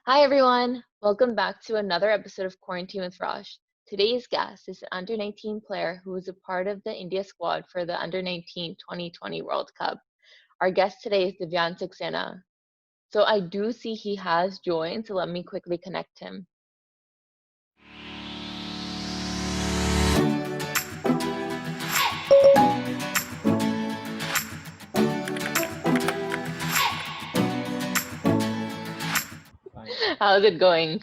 Hi everyone, welcome back to another episode of Quarantine with Raj. Today's guest is an under 19 player who was a part of the India squad for the under 19 2020 World Cup. Our guest today is Divyan Saxena. So I do see he has joined, so let me quickly connect him. Fine. How's it going?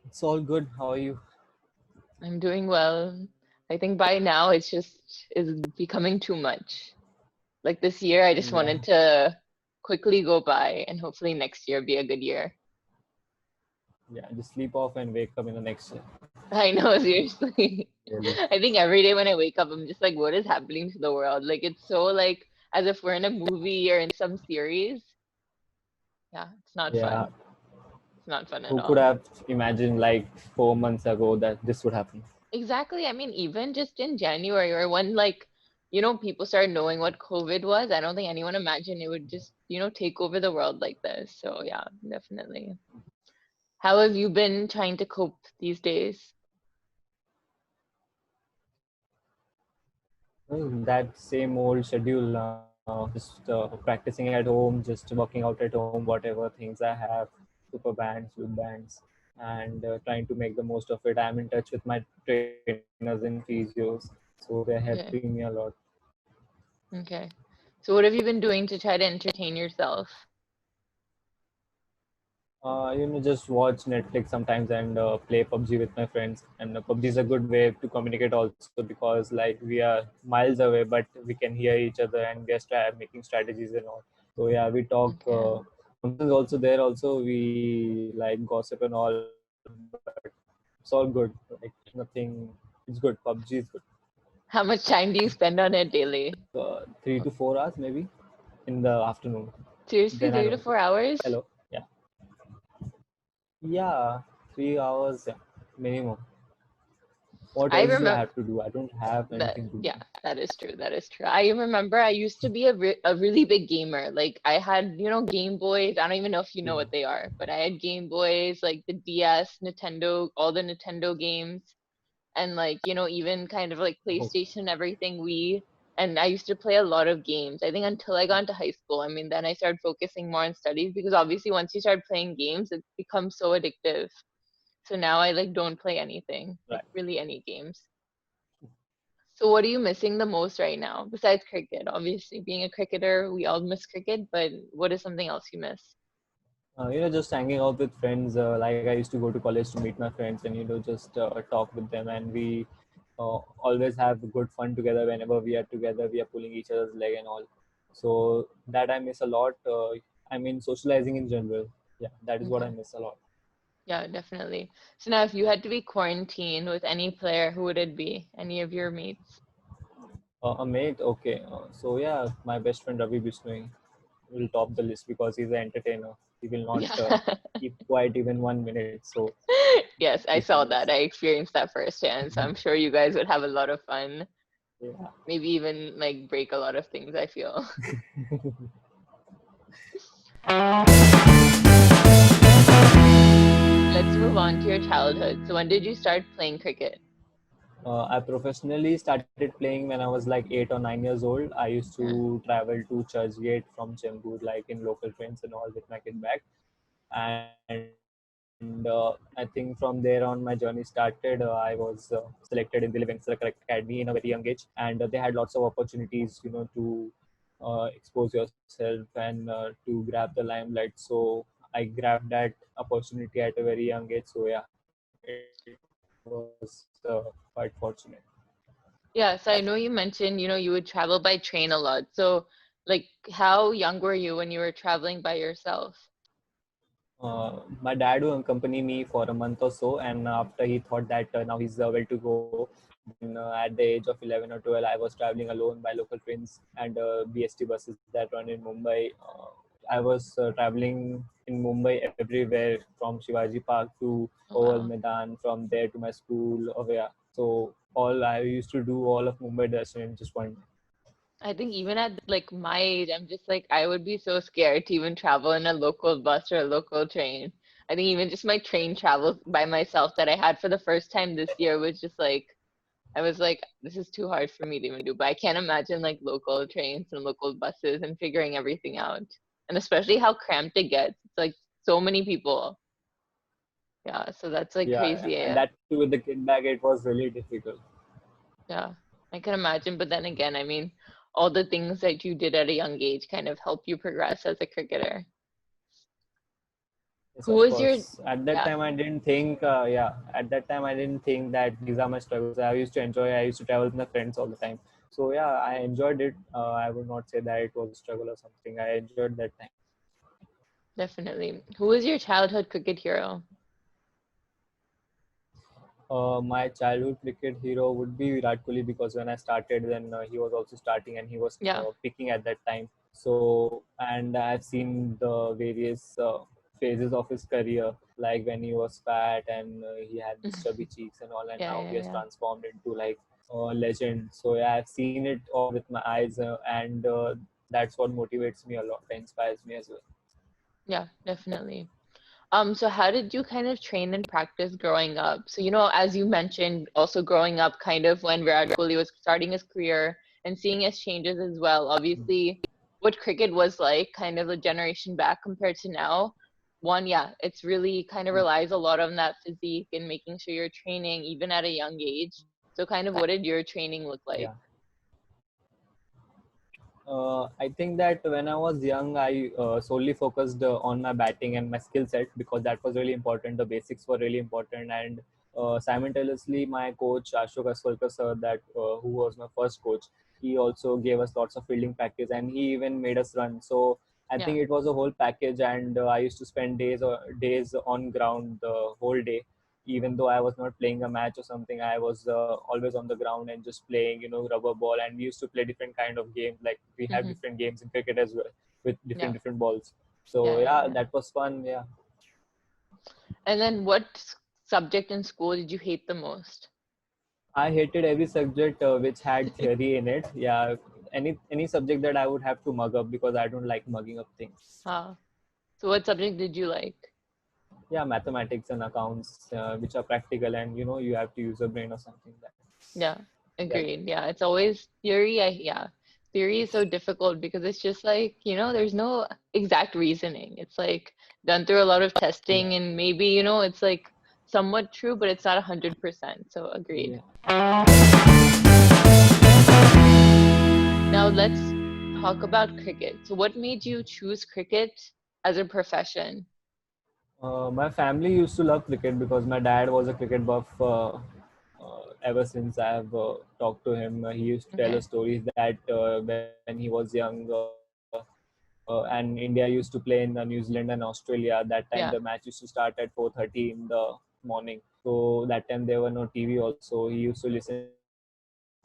It's all good. How are you? I'm doing well. I think by now it's just is becoming too much. Like this year, I just Yeah, wanted to quickly go by and hopefully next year be a good year. yeah. Just sleep off and wake up in the next year. I know, seriously. Really. I think every day when I wake up, I'm just like, what is happening to the world? Like, it's so like as if we're in a movie or in some series. Yeah, it's not Yeah. fun. It's not fun at Who could all. have imagined like 4 months ago that this would happen? Exactly. I mean, even just in January or when people started knowing what COVID was, I don't think anyone imagined it would just, take over the world like this. So yeah, definitely. How have you been trying to cope these days? That same old schedule. Just practicing at home, just working out at home, whatever things I have, super bands, loop bands, and trying to make the most of it. I'm in touch with my trainers and physios, so they're helping me a Okay. lot. Okay. So what have you been doing to try to entertain yourself? Just watch Netflix sometimes and play PUBG with my friends. And PUBG is a good way to communicate also because like we are miles away, but we can hear each other and we are making strategies and all. So yeah, we talk. Okay. Sometimes also there also we like gossip and all, but it's all good. Like nothing. It's good. PUBG is good. How much time do you spend on it daily? 3 to 4 hours maybe in the afternoon. Seriously, Then I three to don't. four hours? Hello. Yeah. Yeah. 3 hours. Yeah. Minimum. What I else do I remember have to do? I don't have that, anything to yeah, do. that is true. That is true. I remember I used to be a really big gamer. Like I had, Game Boys. I don't even know if you know Yeah. what they are, but I had Game Boys, like the DS, Nintendo, all the Nintendo games, and like, even kind of like Oh, PlayStation, everything, Wii. And I used to play a lot of games. I think until I got into high school. I mean, then I started focusing more on studies because obviously once you start playing games, it becomes so addictive. So now I like don't play anything, like right. really any games. So what are you missing the most right now besides cricket? Obviously, being a cricketer, we all miss cricket, but what is something else you miss? Just hanging out with friends. Like I used to go to college to meet my friends and just talk with them, and we always have good fun together. Whenever we are together, we are pulling each other's leg and all. So that I miss a lot. I mean, socializing in general. Yeah, that is what I Okay. miss a lot. Yeah, definitely. So now if you had to be quarantined with any player, who would it be? Any of your mates? A mate, okay. So yeah, my best friend Ravi Bishnoi will top the list because he's an entertainer. He will not Yeah. keep quiet even 1 minute. So Yes, I he's the saw that. best. I experienced that firsthand, so I'm sure you guys would have a lot of fun. Yeah. Maybe even like break a lot of things, I feel. Let's move on to your childhood. So when did you start playing cricket? I professionally started playing when I was like 8 or 9 years old. I used Okay. to travel to Churchgate from Chembur, like in local trains and all, with my kid bag. And I think from there on, my journey started. I was selected in the Living Select Academy in a very young age, and they had lots of opportunities, to expose yourself and to grab the limelight. So I grabbed that opportunity at a very young age. So yeah, it was quite fortunate. Yeah, so I know you mentioned, you would travel by train a lot. So, like, how young were you when you were traveling by yourself? My dad will accompany me for a month or so, and after he thought that now he's well to go, then at the age of 11 or 12, I was traveling alone by local trains and BST buses that run in Mumbai. I was traveling in Mumbai everywhere from Shivaji Park to Oh, Oval wow. Medan, from there to my school. Oh, yeah. So all I used to do all of Mumbai Darshan in just one day. I think even at like my age, I'm just like I would be so scared to even travel in a local bus or a local train. I think even just my train travel by myself that I had for the first time this year was just like I was like, this is too hard for me to even do. But I can't imagine like local trains and local buses and figuring everything out. And especially how cramped it gets. It's like so many people. Yeah, so that's like Yeah, crazy. and Yeah, that too with the kid bag, it was really difficult. yeah, I can imagine. But then again, I mean, all the things that you did at a young age kind of help you progress as a cricketer. Yes, Who of was your, course. At that yeah, time, I didn't think, at that time, I didn't think that these are my struggles. I used to enjoy, I used to travel with my friends all the time. So, yeah, I enjoyed it. I would not say that it was a struggle or something. I enjoyed that time. definitely. Who was your childhood cricket hero? My childhood cricket hero would be Virat Kohli because when I started, then he was also starting and he was Yeah. picking at that time. So, and I've seen the various phases of his career, like when he was fat and he had these chubby cheeks and all, and Yeah, now he yeah, has yeah. transformed into like a legend. So, yeah, I've seen it all with my eyes, and that's what motivates me a lot, inspires me as well. Yeah, definitely. So how did you kind of train and practice growing up? So, as you mentioned, also growing up kind of when Virat Kohli was starting his career and seeing his changes as well. Obviously, what cricket was like kind of a generation back compared to now. One, yeah, it's really kind of relies a lot on that physique and making sure you're training even at a young age. So kind of what did your training look like? Yeah. I think that when I was young, I solely focused on my batting and my skill set because that was really important. The basics were really important, and simultaneously, my coach Ashok Aswalkar sir, that who was my first coach, he also gave us lots of fielding practice, and he even made us run. So I Yeah. think it was a whole package, and I used to spend days on ground the whole day even though I was not playing a match or something, I was always on the ground and just playing, rubber ball. And we used to play different kind of games. Like we have Hmm. different games in cricket as well with Yeah. different balls. Yeah, So yeah, yeah, yeah. that was fun. Yeah, And then what subject in school did you hate the most? I hated every subject which had theory in it. Yeah, any subject that I would have to mug up because I don't like mugging up things. Huh. So what subject did you like? Yeah, mathematics and accounts, which are practical, and you have to use a brain or something. That Yeah, yeah, agreed. Yeah, it's always theory. Yeah, theory is so difficult because it's just like, there's no exact reasoning. It's like done through a lot of yeah, testing and maybe, it's like somewhat true, but it's not 100%. So agreed. yeah. Now let's talk about cricket. So what made you choose cricket as a profession? My family used to love cricket because my dad was a cricket buff. Ever since I have talked to him, he used to tell Okay. us stories that when he was young and India used to play in New Zealand and Australia. That time the match Yeah. used to start at 4:30 in the morning. So that time there were no TV. Also, he used to listen to it,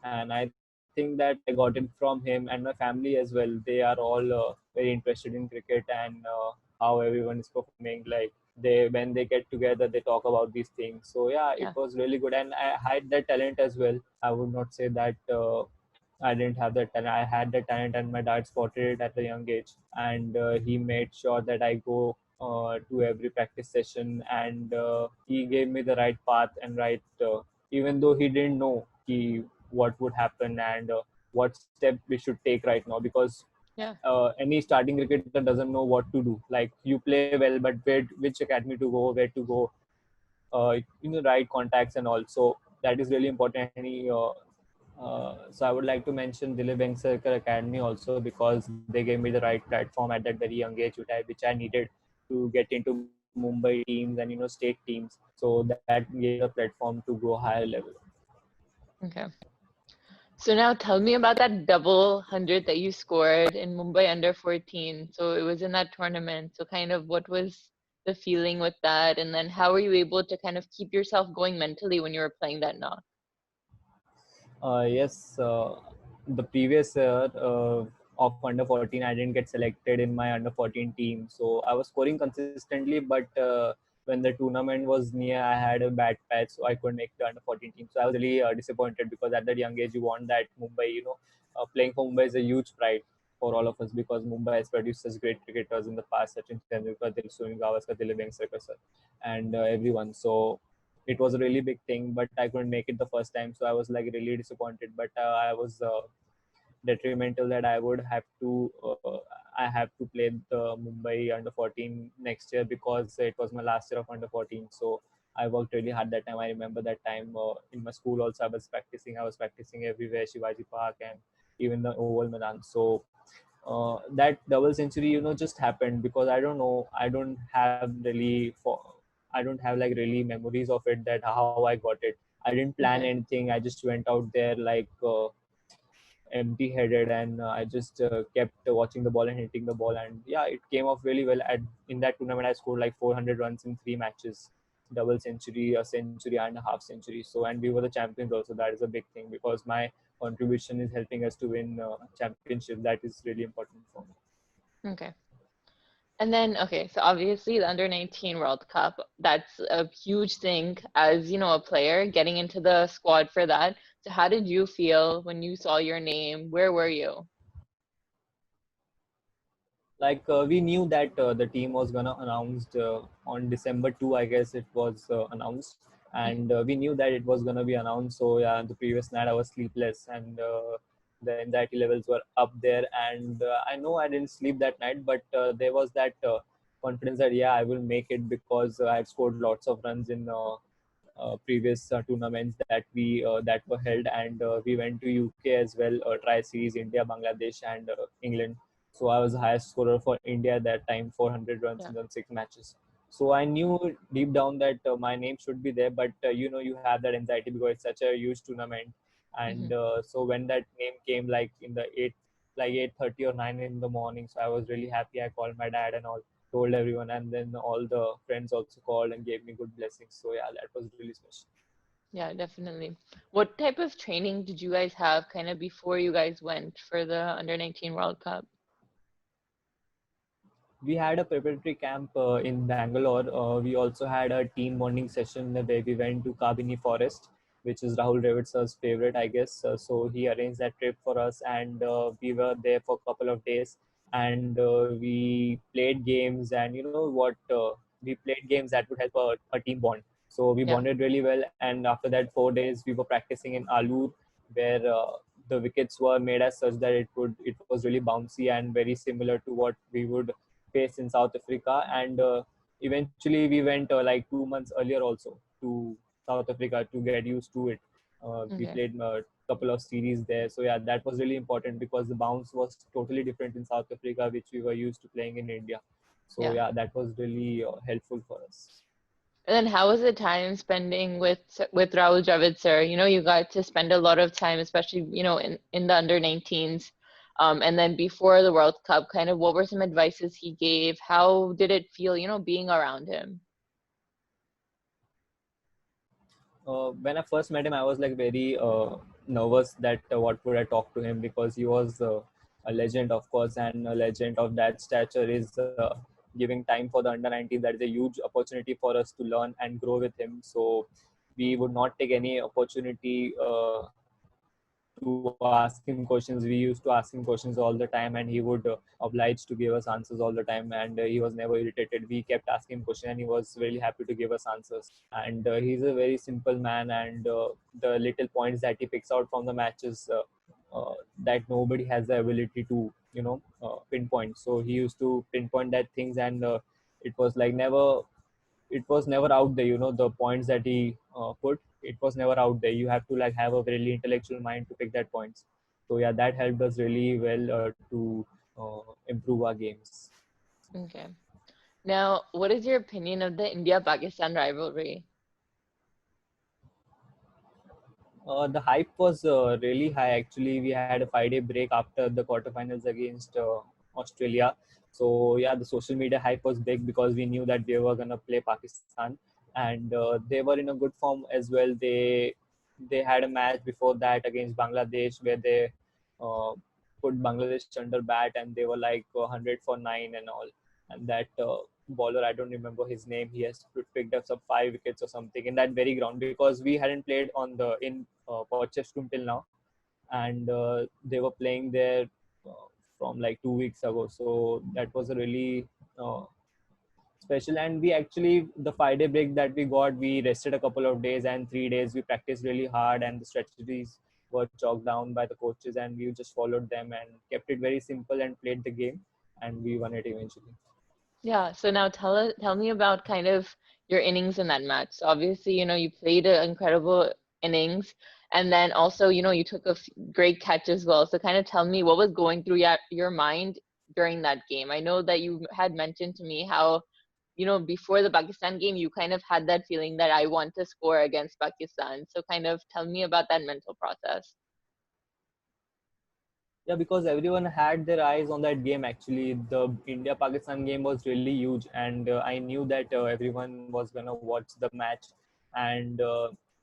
and I think that I got it from him and my family as well. They are all very interested in cricket and how everyone is performing. Like when they get together, they talk about these things. So yeah, it Yeah. was really good, and I had that talent as well. I would not say that. I didn't have that talent. I had that talent, and my dad spotted it at a young age, and he made sure that I go to every practice session, and he gave me the right path and right. Even though he didn't know what would happen and what step we should take right now, because Yeah. any starting cricketer doesn't know what to do. Like you play well, but which academy to go, where to go, right contacts and all. So that is really important. So I would like to mention Dilip Vengsarkar Academy also because they gave me the right platform at that very young age, which I needed to get into Mumbai teams and state teams. So that gave me the platform to go higher level. Okay. So now tell me about that double hundred that you scored in Mumbai under 14. So it was in that tournament. So kind of what was the feeling with that? And then how were you able to kind of keep yourself going mentally when you were playing that knock? Yes, the previous year of under 14, I didn't get selected in my under 14 team. So I was scoring consistently, but when the tournament was near, I had a bad patch, so I couldn't make the under 14 team. So I was really disappointed because at that young age, you want that Mumbai, playing for Mumbai is a huge pride for all of us because Mumbai has produced such great cricketers in the past, Sachin Tendulkar, Sunil Gavaskar, Dilip Venkateswar, sir, and everyone. So it was a really big thing, but I couldn't make it the first time, so I was like really disappointed. But I was detrimental that I have to play the Mumbai under 14 next year because it was my last year of under 14. So I worked really hard that time. I remember that time in my school also I was practicing. I was practicing everywhere, Shivaji Park and even the Oval Madan. So that double century, just happened because I don't know. I don't have like really memories of it that how I got it. I didn't plan Okay. anything. I just went out there like. Empty headed and I just kept watching the ball and hitting the ball and yeah it came off really well at in that tournament I scored like 400 runs in 3 matches, double century, a century and a half century. So and we were the champions also. That is a big thing because my contribution is helping us to win championship. That is really important for me. Okay. And then, okay, so obviously the under 19 World Cup, that's a huge thing as, a player getting into the squad for that. So how did you feel when you saw your name? Where were you? Like we knew that the team was gonna announced on December 2, I guess it was announced, and we knew that it was gonna be announced. So yeah, the previous night I was sleepless, and the anxiety levels were up there. And I know I didn't sleep that night, but there was that confidence that yeah, I will make it because I had scored lots of runs in previous tournaments that were held, and we went to UK as well, tri series, India, Bangladesh, and England. So I was the highest scorer for India at that time, 400 runs Yeah. in the 6 matches. So I knew deep down that my name should be there, but you have that anxiety because it's such a huge tournament. Hmm. And so when that name came, like in the 8:30 or 9 in the morning, so I was really happy. I called my dad and all, told everyone, and then all the friends also called and gave me good blessings. So yeah, that was really special. Yeah, definitely. What type of training did you guys have kind of before you guys went for the under 19 World Cup? We had a preparatory camp in Bangalore. We also had a team bonding session where we went to Kabini Forest, which is Rahul Dravid's favorite, I guess. So he arranged that trip for us, and we were there for a couple of days, and we played games, and you know what? We played games that would help a team bond. So we Yeah. bonded really well, and after that 4 days, we were practicing in Alur, where the wickets were made as such that it was really bouncy and very similar to what we would face in South Africa. And eventually, we went like 2 months earlier also to South Africa to get used to it. We Okay. played a couple of series there. So, yeah, that was really important because the bounce was totally different in South Africa, which we were used to playing in India. So, Yeah. yeah, that was really helpful for us. And then how was the time spending with Rahul Dravid, sir? You got to spend a lot of time, especially, in the under 19s. And then before the World Cup, kind of what were some advices he gave? How did it feel, being around him? When I first met him, I was like very nervous that what would I talk to him because he was a legend, of course, and a legend of that stature is giving time for the under 19. That is a huge opportunity for us to learn and grow with him. So we would not take any opportunity to ask him questions. We used to ask him questions all the time, and he would oblige to give us answers all the time. And he was never irritated. We kept asking him questions, and he was really happy to give us answers. And he's a very simple man, and the little points that he picks out from the matches that nobody has the ability to pinpoint. So he used to pinpoint that things, and it was like never it was never out there. The points that he put, it was never out there. You have to like have a really intellectual mind to pick that points. So yeah, that helped us really well to improve our games. Okay. Now, what is your opinion of the India-Pakistan rivalry? The hype was really high. Actually, we had a 5 day break after the quarterfinals against Australia. So yeah, the social media hype was big because we knew that they were gonna play Pakistan, and they were in a good form as well. They had a match before that against Bangladesh where they uh, put Bangladesh under bat, and they were like 100 for 9 and all. And that bowler, I don't remember his name. He has picked up some 5 wickets or something in that very ground because we hadn't played on the in Potchefstroom till now, and they were playing there uh, from like 2 weeks ago. So that was a really uh, special. And we actually, the 5 day break that we got, we rested a couple of days, and 3 days we practiced really hard, and the strategies were chalked down by the coaches, and we just followed them and kept it very simple and played the game, and we won it eventually. Yeah, so now tell me about kind of your innings in that match. So obviously, you played an incredible innings, and then also, you took a great catch as well. So kind of tell me what was going through your mind during that game. I know that you had mentioned to me how, before the Pakistan game, you kind of had that feeling that I want to score against Pakistan. So kind of tell me about that mental process. Yeah, because everyone had their eyes on that game. Actually, the India Pakistan game was really huge, and I knew that everyone was gonna watch the match. And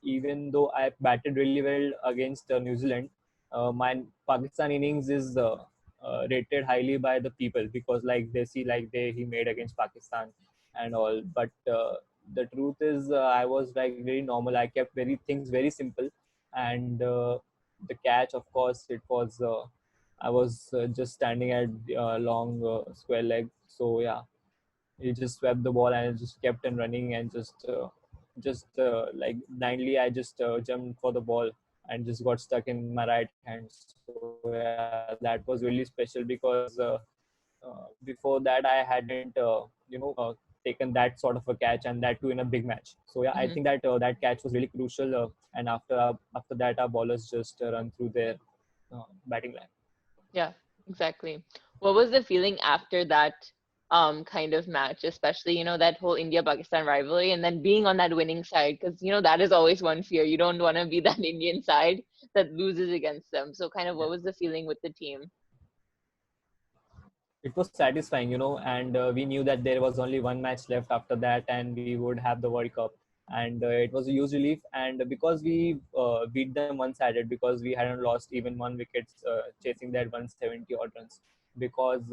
even though I batted really well against New Zealand, my Pakistan innings is rated highly by the people, because like they see like he made against Pakistan and all. But the truth is, I was like very normal. I kept very things very simple, and the catch, of course, it was. I was just standing at long square leg. So yeah, he just swept the ball and I just kept on running, and just like blindly I just jumped for the ball and just got stuck in my right hand. So yeah, that was really special, because before that I hadn't taken that sort of a catch, and that too in a big match. So yeah, I Hmm. think that that catch was really crucial. And after that, our bowlers just run through their batting line. Yeah, exactly. What was the feeling after that kind of match, especially, that whole India-Pakistan rivalry and then being on that winning side? Because, that is always one fear. You don't want to be that Indian side that loses against them. So kind of what was the feeling with the team? It was satisfying, and we knew that there was only one match left after that, and we would have the World Cup. And it was a huge relief. And because we beat them one-sided, because we hadn't lost even one wicket chasing that 170 odd runs, because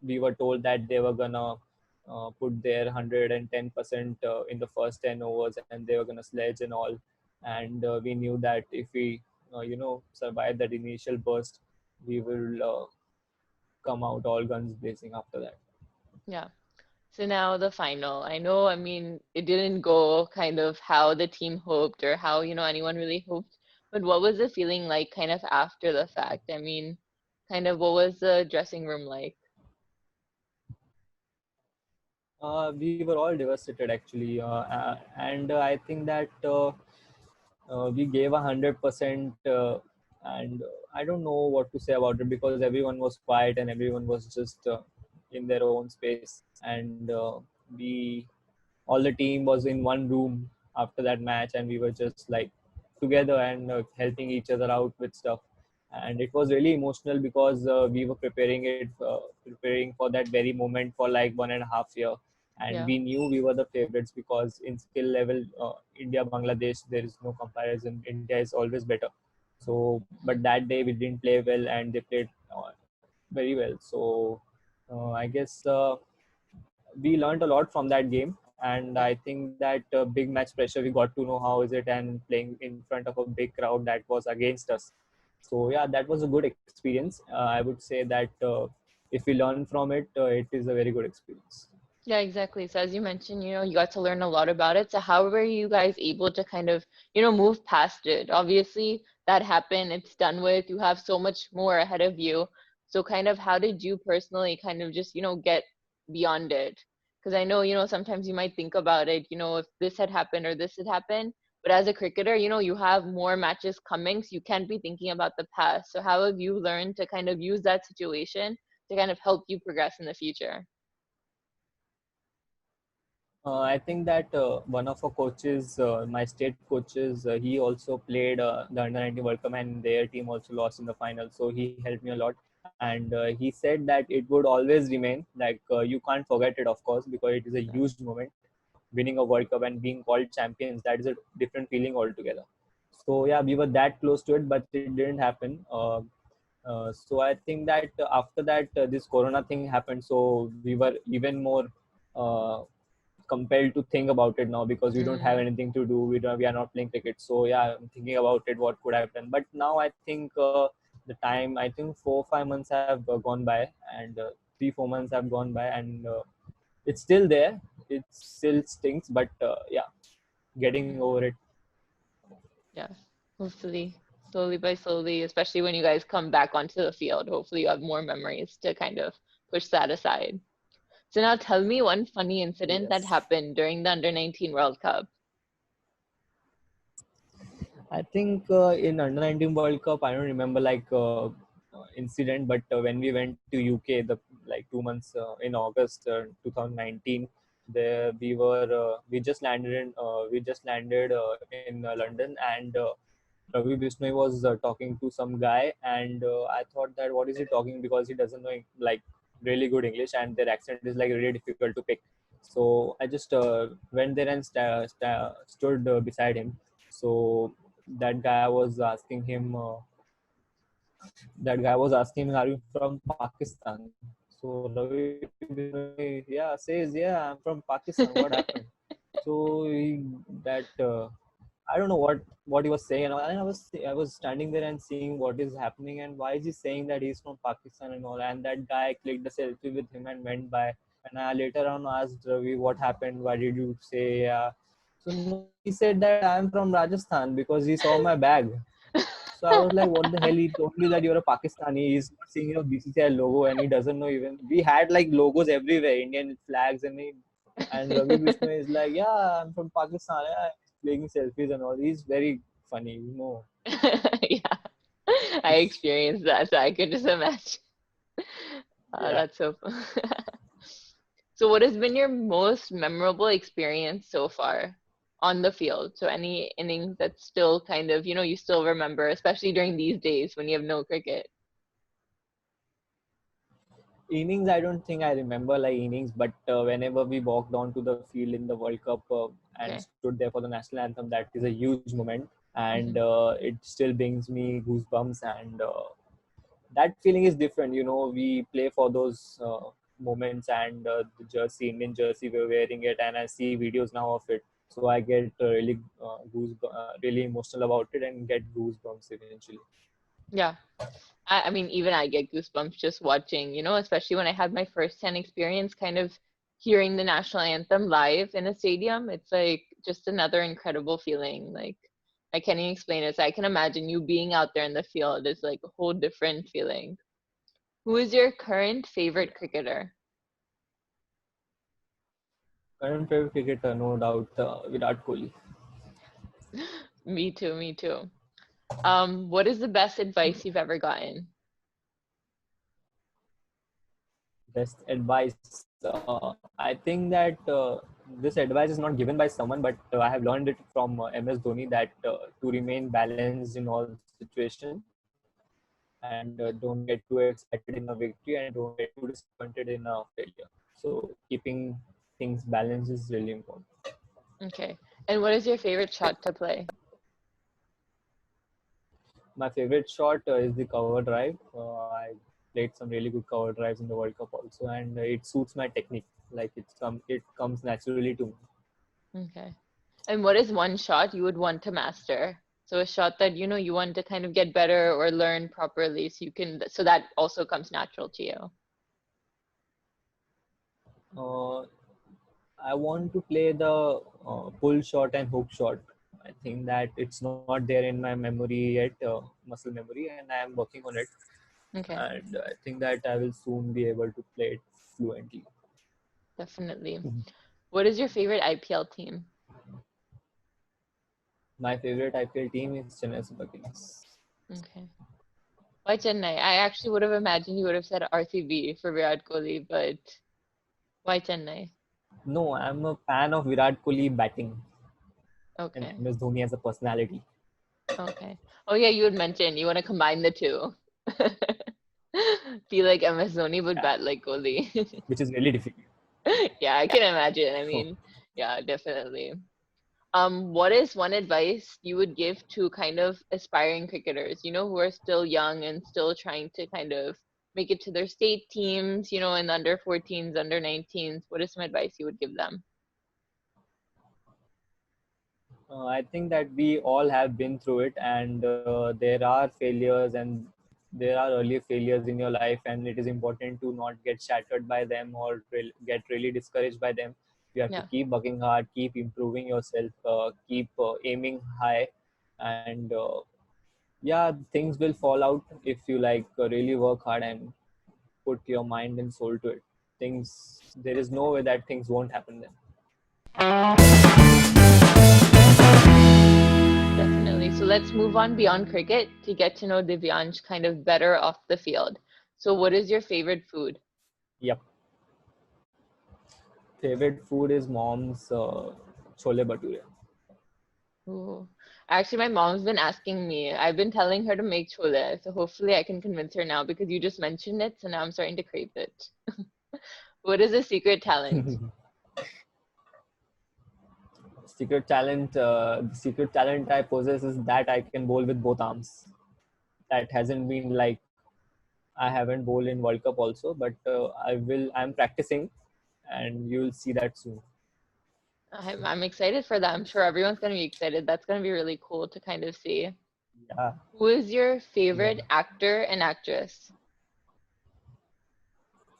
we were told that they were gonna put their 110% in the first 10 overs, and they were gonna sledge and all. And we knew that if we survive that initial burst, we will come out all guns blazing after that. Yeah. So now the final. I know, I mean, it didn't go kind of how the team hoped or how, anyone really hoped, but what was the feeling like kind of after the fact? I mean, kind of what was the dressing room like? We were all devastated actually, and I think that we gave 100%, and I don't know what to say about it, because everyone was quiet and everyone was just in their own space. And we all the team was in one room after that match, and we were just like together and helping each other out with stuff. And it was really emotional, because we were preparing for that very moment for like 1.5 year. And Yeah. we knew we were the favorites, because in skill level, India Bangladesh, there is no comparison. India is always better. So but that day we didn't play well, and they played very well. So I guess we learned a lot from that game. And Yeah. I think that big match pressure, we got to know how is it, and playing in front of a big crowd that was against us. So yeah, that was a good experience. I would say that if we learn from it, it is a very good experience. Yeah, exactly. So as you mentioned, you got to learn a lot about it. So how were you guys able to kind of, move past it? Obviously, that happened, it's done with. You have so much more ahead of you. So kind of how did you personally kind of just, get beyond it? Because I know, sometimes you might think about it, if this had happened or this had happened. But as a cricketer, you have more matches coming, so you can't be thinking about the past. So how have you learned to kind of use that situation to kind of help you progress in the future? I think that one of our coaches, my state coaches, he also played the under 19 World Cup, and their team also lost in the final. So he helped me a lot, and he said that it would always remain like you can't forget it, of course, because it is a Yeah. huge moment. Winning a World Cup and being called champions, that is a different feeling altogether. So yeah, we were that close to it, but it didn't happen. So I think that after that, this Corona thing happened, so we were even more. Uh, compelled to think about it now because we don't have Mm, anything to do. We are not playing cricket. So yeah, I'm thinking about it. What could I have done? But now I think the time. I think 4 5 months have gone by, and 3 4 months have gone by, and it's still there. It still stinks, but yeah, getting mm, over it. yeah. Hopefully, slowly by slowly, especially when you guys come back onto the field, hopefully you have more memories to kind of push that aside. So now tell me one funny incident that Yes. happened during the Under 19 World Cup. I think in under 19 World Cup, I don't remember like incident, but when we went to UK, the like 2 months in August 2019, there we just landed in London, and Ravi Bishnoi was talking to some guy, and I thought that what is he talking, because he doesn't know like really good English, and their accent is like really difficult to pick. So I just went there and stood beside him. So that guy was asking him, "Are you from Pakistan?" So Ravi Bishnoi, yeah, says, "Yeah, I'm from Pakistan. What happened?" So that I don't know what he was saying, and I was standing there and seeing what is happening, and why is he saying that he's from Pakistan and all. And that guy clicked a selfie with him and went by. And I later on asked Ravi what happened, why did you say yeah. So no, he said that I'm from Rajasthan because he saw my bag. So I was like, what the hell? He told you that you're a Pakistani. He's not seeing your BCCI logo, and he doesn't know even. We had like logos everywhere, Indian flags, and Ravi Bishnoi is like, yeah, I'm from Pakistan. Yeah, he's taking selfies and all. He's very funny, you know. Yeah, I experienced that, so I could just imagine. Yeah. That's so fun. So what has been your most memorable experience so far on the field? So any innings that still kind of, you still remember, especially during these days when you have no cricket. Innings, I don't think I remember like innings, but whenever we walked onto the field in the World Cup and Okay. stood there for the national anthem, that is a huge moment, and Hmm. it still brings me goosebumps. And that feeling is different. We play for those moments, and the Indian jersey, we're wearing it, and I see videos now of it. So I get really emotional about it and get goosebumps eventually. Yeah. I mean, even I get goosebumps just watching, especially when I had my first-hand experience kind of hearing the national anthem live in a stadium. It's like just another incredible feeling. Like, I can't even explain it. So I can imagine you being out there in the field is like a whole different feeling. Who is your current favorite cricketer? Current favorite cricketer, no doubt, Virat Kohli. Me too, me too. What is the best advice you've ever gotten? Best advice. I think that this advice is not given by someone, but I have learned it from MS Dhoni, that to remain balanced in all situations, and don't get too excited in a victory and don't get too disappointed in a failure. So keeping things balanced is really important. Okay. And what is your favorite shot to play? My favorite shot is the cover drive. I played some really good cover drives in the World Cup also, and it suits my technique. Like it comes naturally to me. Okay. And what is one shot you would want to master? So a shot that you want to kind of get better or learn properly so that also comes natural to you. Uh, I want to play the pull shot and hook shot. I think that it's not there in my memory yet, muscle memory, and I am working on it. Okay, And I think that I will soon be able to play it fluently. definitely. What is your favorite IPL team? My favorite IPL team is Chennai Super Kings. Okay. Why Chennai? I actually would have imagined you would have said RCB for Virat Kohli, but why Chennai? No, I'm a fan of Virat Kohli batting and Okay. MS Dhoni as a personality, Okay. Oh yeah, you had mentioned you want to combine the two. Feel like MS Dhoni would yeah, bat like Kohli. which is really difficult. Yeah, I can imagine. I mean, yeah, definitely. What is one advice you would give to kind of aspiring cricketers, who are still young and still trying to kind of make it to their state teams, in the under 14s, under 19s? What is some advice you would give them? I think that we all have been through it, and there are failures and there are early failures in your life, and it is important to not get shattered by them or get really discouraged by them. You have to Yeah. keep working hard, keep improving yourself, keep aiming high, and yeah, things will fall out if you like really work hard and put your mind and soul to it. There is no way that things won't happen then. Definitely. So let's move on beyond cricket to get to know Divyansh kind of better off the field. So what is your favorite food? Yep. Favorite food is mom's chole bhature. Ooh. Actually, my mom's been asking me. I've been telling her to make chole, so hopefully I can convince her now because you just mentioned it, so now I'm starting to crave it. What is a secret talent? The secret talent I possess is that I can bowl with both arms. That hasn't been like I haven't bowled in World Cup also, but I will. I'm practicing, and you will see that soon. I'm excited for that. I'm sure everyone's going to be excited. That's going to be really cool to kind of see. Yeah, Who is your yeah. favorite actor and actress?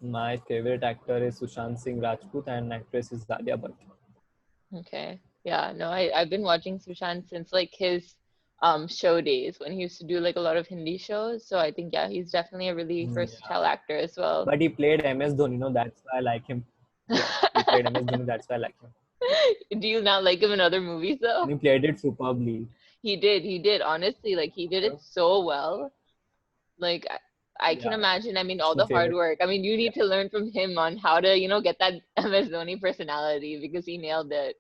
My favorite actor is Sushant Singh Rajput, and actress is Alia Bhatt. Okay. Yeah, no, I've been watching Sushant since like his show days when he used to do like a lot of Hindi shows. So I think yeah, he's definitely a really Yeah, versatile actor as well. but he played MS Dhoni. That's why I like him. Yeah, he played MS Dhoni. That's why I like him, Do you not like him in other movies though? and he played it superbly. He did. Honestly, like he did it so well. Like I can Yeah, imagine, I mean, it's all my the hard favorite. work. I mean, you Yeah, need to learn from him on how to, get that MS Dhoni personality because he nailed it.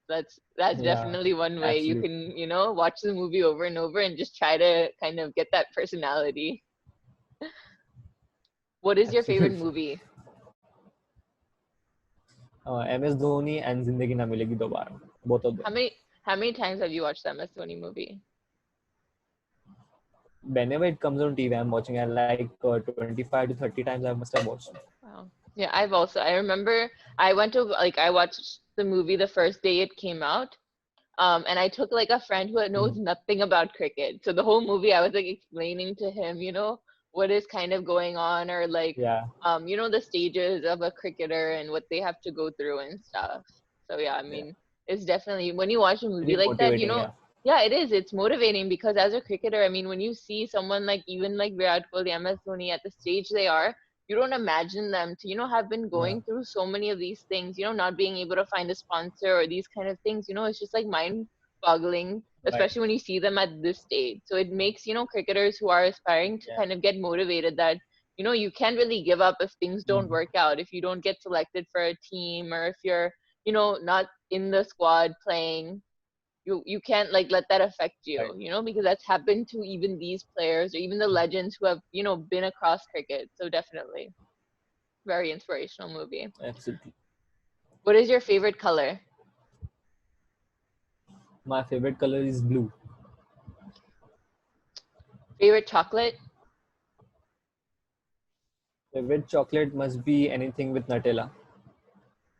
That's yeah, definitely one way you absolutely, can, watch the movie over and over and just try to kind of get that personality. What is your favorite absolutely. movie? MS Dhoni and Zindagi Na Milegi Dobara, both of How them. many how many times have you watched the MS Dhoni movie? Whenever it comes on TV, I'm watching. I like 25 to 30 times. I must have watched. Wow. Yeah, I remember I went to like I watched the movie the first day it came out. And I took like a friend who knows Mhm. nothing about cricket. So the whole movie I was like explaining to him, what is kind of going on or like Yeah, the stages of a cricketer and what they have to go through and stuff. So yeah, I yeah. mean, it's definitely when you watch a movie Pretty like that, motivating. Yeah, yeah, it is. It's motivating because as a cricketer, I mean, when you see someone like even like Virat Kohli, MS Dhoni at the stage they are, you don't imagine them to, have been yeah, going through so many of these things, not being able to find a sponsor or these kind of things, it's just like mind boggling, right. especially when you see them at this stage. So it makes, cricketers who are aspiring to Yeah. kind of get motivated that, you can't really give up if things don't Mhm. work out, if you don't get selected for a team or if you're, not in the squad playing. You can't like let that affect you, Right. because that's happened to even these players or even the legends who have, been across cricket. So definitely very inspirational movie. Absolutely. What is your favorite color? My favorite color is blue. Favorite chocolate? Favorite chocolate must be anything with Nutella.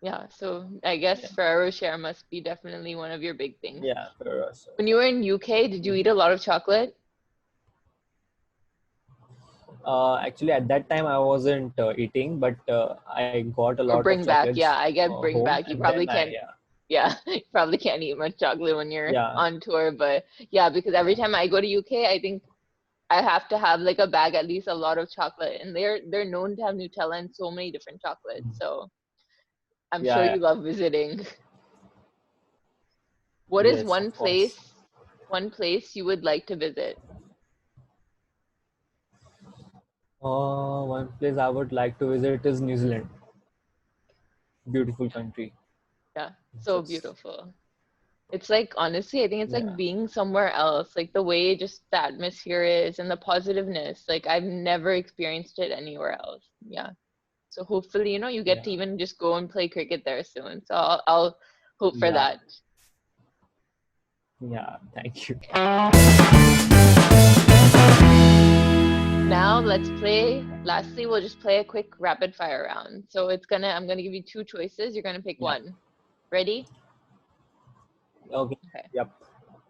Yeah, so I guess Yeah. Ferrero Rocher must be definitely one of your big things. Yeah. For us. When you were in UK, did you eat Mhm. a lot of chocolate Actually, at that time I wasn't eating, but I got a or lot of bring back? Yeah, chocolates I get bring home, back. You and then probably I can't. Yeah, you probably can't eat much chocolate when you're yeah, on tour, but yeah, because every time I go to UK, I think I have to have like a bag at least a lot of chocolate, and they're known to have Nutella and so many different chocolates. So I'm sure yeah, you love visiting. What is yes, of course. one place you would like to visit? One place I would like to visit is New Zealand. Beautiful country. Yeah, so Just beautiful. It's like honestly, I think it's like yeah, being somewhere else, like the way just the atmosphere is and the positiveness. Like I've never experienced it anywhere else. Yeah. So hopefully, you get to yeah, even just go and play cricket there soon. So I'll hope for yeah, that. yeah. Thank you. Now let's play. Lastly, we'll just play a quick rapid fire round. So I'm gonna give you two choices. You're gonna pick Yeah. one. Ready? Okay. Okay. Yep.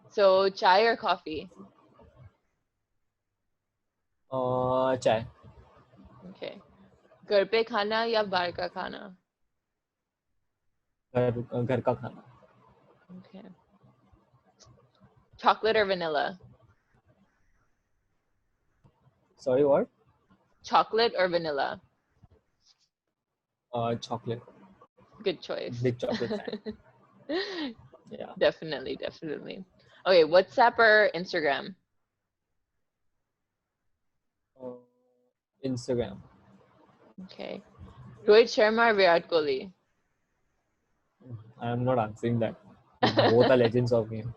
So chai or coffee? Chai. Okay. घर पे खाना या बाहर का खाना? घर का खाना. Okay. Chocolate or vanilla? Sorry, what? Chocolate or vanilla? Chocolate. Good choice. Big chocolate fan. Yeah. Definitely, definitely. Okay, WhatsApp or Instagram? Instagram. Okay. Rohit Sharma or Virat Kohli? I am not answering that. Both are legends of game.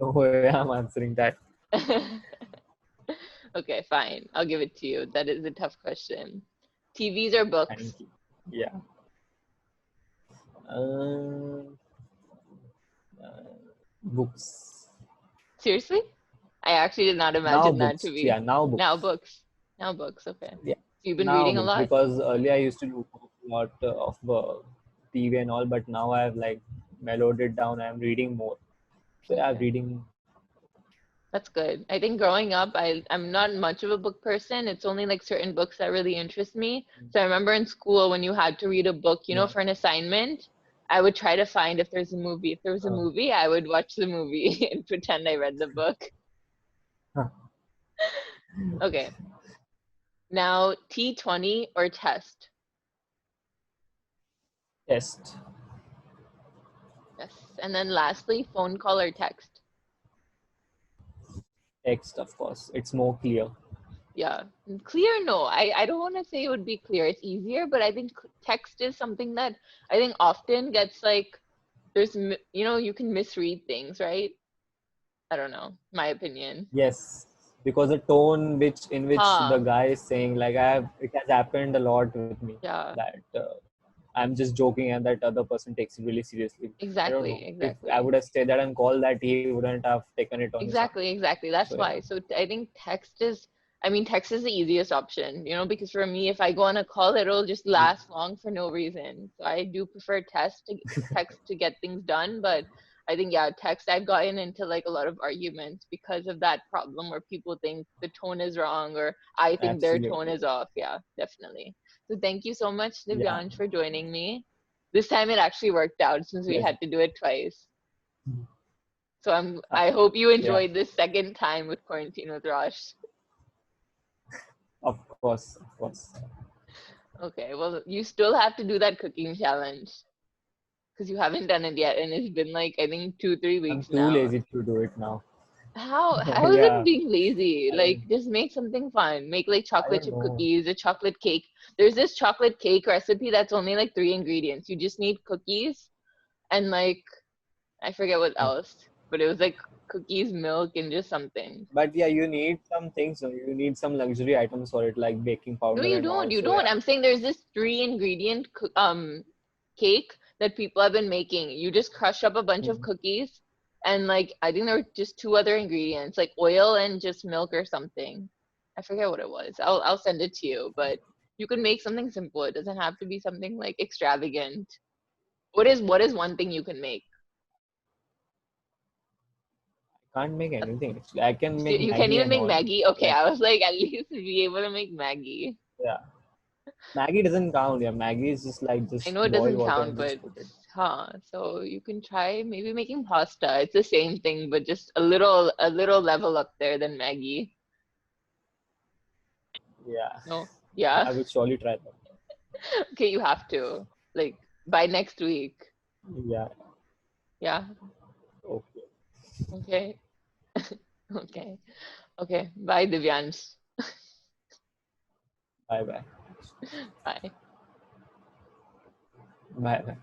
No way I'm answering that. Okay, fine. I'll give it to you. That is a tough question. TVs or books? Thank you. Yeah. Uh, books. Seriously? I actually did not Now imagine that books. to be. Yeah, now books. Now books. Now books, okay. Yeah. So you've been Now reading a books, lot? because earlier I used to do a lot of TV and all, but now I've like mellowed it down. I'm reading more. So yeah, I'm Okay. reading. That's good. I think growing up, I'm not much of a book person. It's only like certain books that really interest me. So I remember in school when you had to read a book, Yeah. for an assignment, I would try to find if there's a movie. If there was a movie, I would watch the movie and pretend I read the book. Huh. Okay. Now, T20 or test? Test. Yes. And then lastly, phone call or text? Text, of course. It's more clear. Yeah. Clear, no. I don't want to say it would be clear. It's easier, but I think text is something that I think often gets like, you can misread things, right? I don't know, my opinion. Yes, because the tone in which the Huh. guy is saying, like it has happened a lot with me, Yeah. that I'm just joking and that other person takes it really seriously. I don't Exactly. know. If I Exactly. would have said that and called that, he wouldn't have taken it on his heart. Exactly. That's So yeah. why. So I think text is the easiest option, because for me, if I go on a call, it'll just last long for no reason. So I do prefer text to get things done, but I think, yeah, text, I've gotten into like a lot of arguments because of that problem where people think the tone is wrong or I think their tone Absolutely. is off. Yeah, definitely. So thank you so much, Yeah. Divyansh, for joining me. This time it actually worked out since we Pleasure. had to do it twice. So Ah, I hope you yeah. enjoyed this second time with Quarantine with Rosh. Of course. Of course. Okay, well, you still have to do that cooking challenge because you haven't done it yet, and it's been like I think 2, 3 I'm weeks too now. lazy to do it now. How is it Yeah. being lazy? I Like, don't. just make something fun. Make like I chocolate don't chip know. cookies, a chocolate cake. There's this chocolate cake recipe that's only like 3 ingredients. You just need cookies and like I forget what Huh. else, but it was like cookies, milk, and just something. But yeah, you need some things. You need some luxury items for it, like baking No, powder you and don't. all. You So don't. yeah. I'm saying there's this 3 ingredient cake that people have been making. You just crush up a bunch of Mhm. cookies and like I think there were just two other ingredients, like oil and just milk or something. I forget what it was. I'll send it to you, but you can make something simple. It doesn't have to be something like extravagant. What is one thing you can make? Can't make anything actually. I can make You can't Maggie even and make all. Maggie? Okay, Like I was like at least be able to make Maggie. yeah, Maggie doesn't count. Yeah, Maggie is just like I just know it boil doesn't water count, and but just put it. so you can try maybe making pasta. It's the same thing, but just a little level up there than Maggie. Yeah, No? Yeah. I will surely try that. Okay, you have to. Like by next week. Yeah. Yeah. Okay. Okay. Okay. Okay. Bye, Divyansh. Bye bye. Bye. Bye bye.